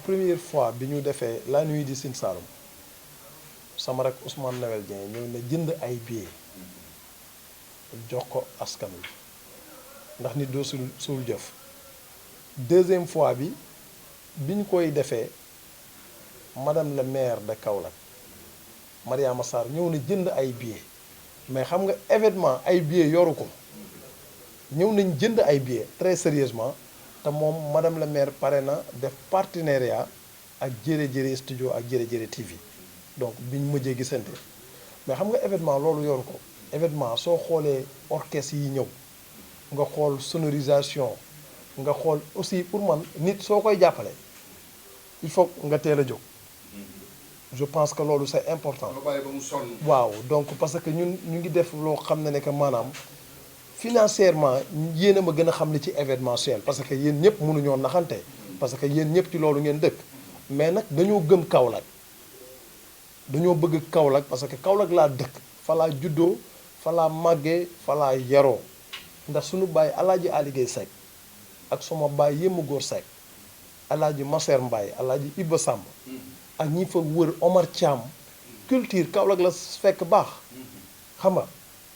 première fois bi ñu defee la nuit du Sine Saloum sama rek Ousmane Noël Dieng ñëw na jënd ay billets jox ko askan wi ndax nit doo suul jëf. deuxième fois bi ñu koy defee madame le maire de Kaolack Mariama Sarr ñëw na jënd ay billets mais xam nga événement ay billets yoru ko ñëw nañ jënd ay billets très sérieusement te moom madame le maire pare na def partenariat ak Jërëjërë studio ak Jërëjërë TV donc biñ mujjee gisante mais xam nga événement loolu yoru ko événement soo xoolee orchestre yi ñëw nga xool sonorisation nga xool aussi pour man nit soo koy jàppale il faut nga teel a jóg je pense que loolu c'est important. waaw donc parce que ñun ñu ngi def loo xam ne que maanaam financièrement yéen a ma gën a xam li ci événementiel parce que yéen ñëpp mënuñoo naxante parce que yéen ñëpp ci loolu ngeen dëkk mais nag dañoo gëm Kaolack dañoo bëgg Kaolack parce que Kaolack laa dëkk fa laa juddoo fa laa màggee fa laa yaroo ndax suñu baay Alaaji Ali Gueye Seck ak suma baay Yemma Góor Seck Alaaji Maser Mbaye Alaaji Ibba Samb ak ñi fa wër Omar Thiam culture Kaolack la fekk baax xam nga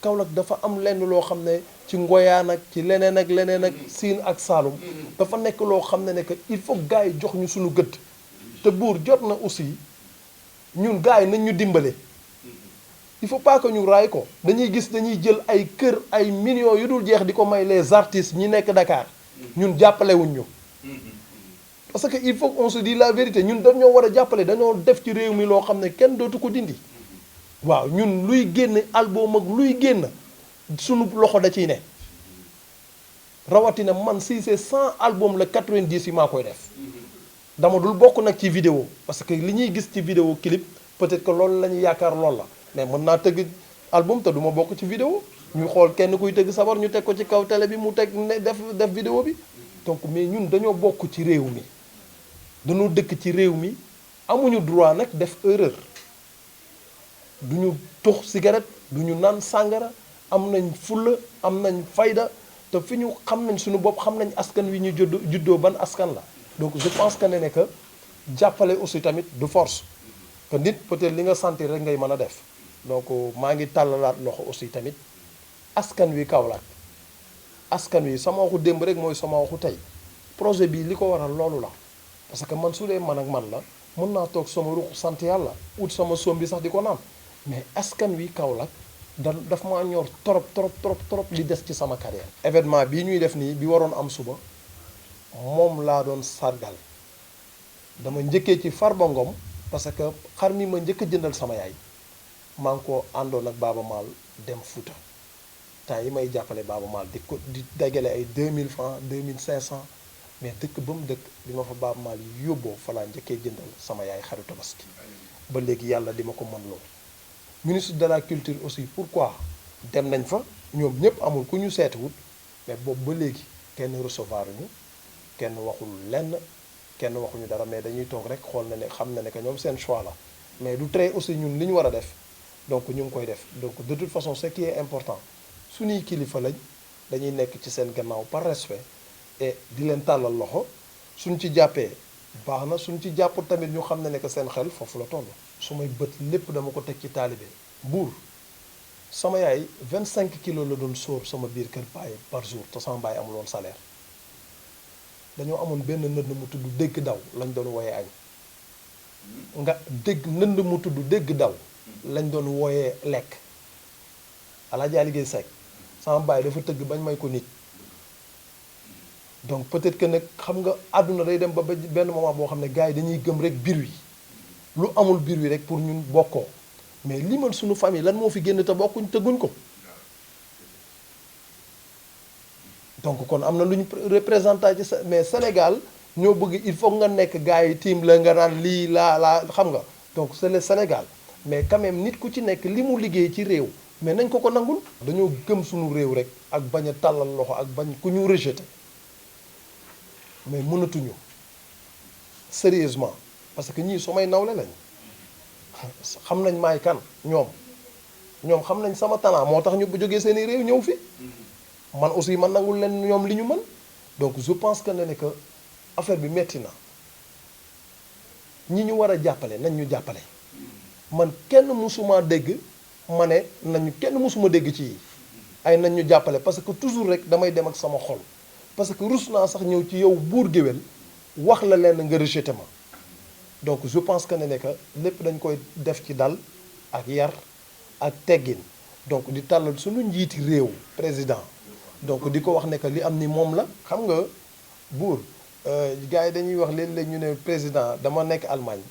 Kaolack dafa am lenn loo xam ne ci ngoyaan ak ci leneen ak leneen ak siin ak Saalum dafa nekk loo xam ne que il faut gars yi jox ñu suñu gëdd te buur jot na aussi ñun gars yi nañ ñu dimbale il faut pas que ñu raay ko dañuy gis dañuy jël ay kër ay millions yu dul jeex di ko may les artistes ñi nekk Dakar ñun jàppalewuñ ñu parce que il faut qu'on se dise la vérité ñun dañoo war a jàppale dañoo def ci réew mi loo xam ne kenn dootu ko dindi waaw ñun luy génn album ak luy génn sunu loxo da ciy ne rawatina man si c'est 100 album la 90 yi maa koy def dama dul bokk nag ci vidéo parce que li ñuy gis ci vidéo clip peut-être que loolu la ñuy yaakaar loolu la mais mën naa tëgg album te du ma bokk ci vidéo ñu xool kenn kuy tëgg sabar ñu teg ko ci kaw télé bi mu teg ne def vidéo bi donc mais ñun dañoo bokk ci réew mi dañoo dëkk ci réew mi amuñu droit nag def erreur duñu tux cigarette duñu naan sàngara am nañ fulla am nañ fayda te fi ñu xam nañ suñu bopp xam nañ askan wi ñu juddoo ban askan la donc je pense que ne que jàppale aussi tamit du force que nit peut-être li nga sentir rek ngay mën a def donc maa ngi tàllalaat loxo aussi tamit askan wi Kaolack askan wi sama waxu démb rek mooy sama waxu tey projet bi li ko waral loolu la parce que man su dee man ak man la mën naa toog sama ruq sant yàlla ut sama soom bi sax di ko naan mais askan wi Kaolack daf maa ñor trop li des ci sama carrière événement bii ñuy def nii bi waroon am suba moom laa doon sargal dama njëkkee ci Farba Ngom parce que xar mi ma njëkk a jëndal sama yaay maa ngi ko àndoon ak Baaba Maal dem Fuuta temps yi may jàppale Baaba Maal di dagale ay 2000 francs 2500 mais dëkk ba mu dëkk bi ma fa Baaba Maal yóbboo fa laa njëkkee jëndal sama yaay xaru tabaski ba léegi yàlla di ma ko mën loo ministre de la culture aussi pourquoi dem nañ fa ñoom ñëpp amul ku ñu seetiwut mais boobu ba léegi kenn recevoir ñu kenn waxul lenn kenn waxuñu dara mais dañuy toog rek xool na ne xam na ne que ñoom seen choix la mais du tere aussi ñun li ñu war a def donc ñu ngi koy def donc de toute façon ce qui est important suñuy kilifa lañ dañuy nekk ci seen gannaaw par respect et di leen tàllal loxo suñ ci jàppee baax na suñ ci jàpp tamit ñu xam ne que seen xel foofu la toll. su may bët lépp dama ko teg ci taalibe buur sama yaay 25 kilos la doon sóor sama biir kër baay par jour te sama baay amul woon salaire dañoo amoon benn nënd mu tudd dégg daw lañ doon wooyee añ nga dégg nënd mu tudd dégg daw lañ doon wooyee lekk Alaaji Ali Gueye Seck sama baay dafa tëgg bañ may ko nit donc peut-être que nag xam nga àdduna day dem ba benn moment boo xam ne gars yi dañuy gëm rek biir wi lu amul biir wi rek pour ñun bokkoo mais li man suñu famille lan moo fi génn te bokkuñ tëgguñ ko donc kon am na lu ñu représenté ci mais Sénégal ñoo bëgg il faut nga nekk gars yi tiim la nga naan lii laa xam nga donc c'est le Sénégal mais quand même nit ku ci nekk li mu liggéey ci réew mais nañ ko nangul dañoo gëm suñu réew rek ak bañ a tàllal loxo ak bañ ku ñu rejeté mais mënatuñu sérieusement parce que ñii samay nawle lañ xam nañ maay kan ñoom xam nañ sama talent moo tax ñu bu jógee seeni réew ñëw fi man aussi man nangul leen ñoom li ñu mën donc je pense que ne que affaire bi metti na ñi ñu war a jàppale nañ ñu jàppale man kenn musuma dégg ma ne nañu kenn musuma dégg ci ay nañ ñu jàppale parce que toujours rek damay dem ak sama xol parce que rus naa sax ñëw ci yow buur géwél wax la leen nga rejeté ma donc je pense que ne que lépp dañ koy def ci dal ak yar ak teggin donc di tàllal suñu njiiti réew président donc di ko wax ne que li am ni moom la xam nga buur gars yi dañuy wax léeg-léeg ñu ne président dama nekk Allemagne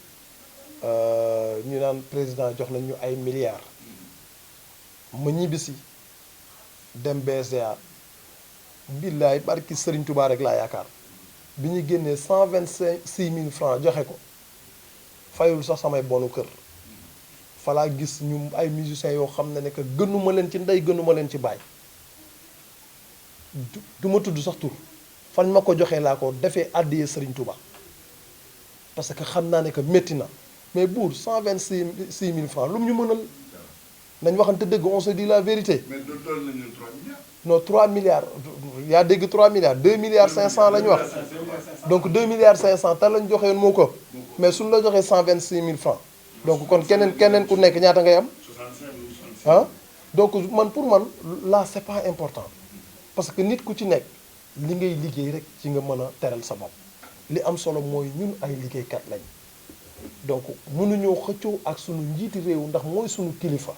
ñu naan président jox nañ ñu ay milliards ma ñibbisi dem BCA billaay barki Serigne Touba rek laa yaakaar bi ñu génnee 126 000 francs joxe ko fayul sax samay bonu kër falaa gis ñu ay musiciens yoo xam ne que gënuma leen ci ndey gënuma leen ci baay du ma tudd sax tur fan ma ko joxee laa ko defee àddiyee Serigne Touba parce que xam naa ne que métti na mais buur 126 000 francs lu mu ñu mënal nañ waxante dëgg on se dit la vérité. mais doon nañu 3 milliards. non 3 milliards yaa dégg 3 milliards 2 milliards 500 la ñu wax donc 2 milliards 500 te lañ joxee moo ko mais suñu la joxee 126 000 francs donc kon keneen ku nekk ñaata ngay am. 65 ah donc man pour man là c'est pas important parce que nit ku ci nekk li ngay liggéey rek ci nga mën a teral sa bopp li am solo mooy ñun ay liggéeykat lañ donc mënuñoo xëccoo ak sunu njiiti réew ndax mooy sunu kilifa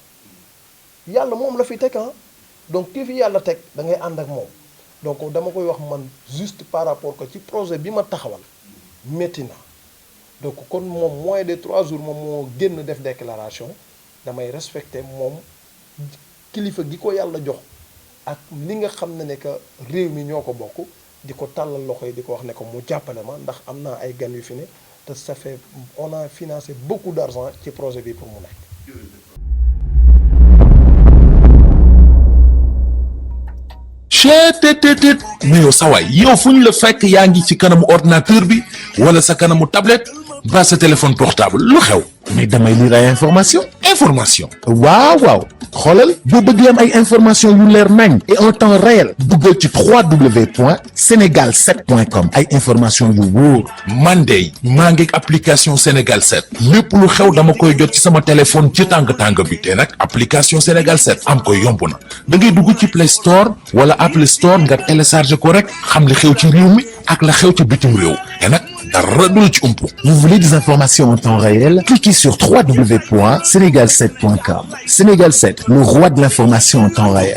yàlla moom la fi teg ah donc kii fi yàlla teg da ngay ànd ak moom donc dama koy wax man juste par rapport que ci projet bi ma taxawal métti na donc kon moom moins de 3 jours moom moo génn def déclaration damay respecter moom kilifa gi ko yàlla jox ak li nga xam ne que réew mi ñoo ko bokk di ko tàllal loxo yi di ko wax ne ko mu jàppale ma ndax am naa ay gan yu fi ne te ça fait on a financé beaucoup d'argent ci projet bi pour mu nekk. cheetetetet mais yow sawaay yow fu ñu la fekk yaa ngi ci kanamu ordinateur bi wala sa kanamu tablette ba sa téléphone portable lu xew mais damay lire ay information waaw xoolal boo bëgg am ay information yu leer nañ et en temps réel duggal ci www.senegal7.com ay information yu wóor man de maa ngi application Sénégal 7 lépp lu xew dama koy jot ci sama téléphone ci tàng bi te nag application Sénégal 7 am ko yomb na da ngay dugg ci Play Store wala Apple Store nga télécharger ko rek xam li xew ci réew mi ak la xew ci bitim réew te nag dara du la ci umpu. Vous voulez des informations en temps réel? Cliquez sur www.senegal7.com. Sénégal 7, le roi de l'information en temps réel.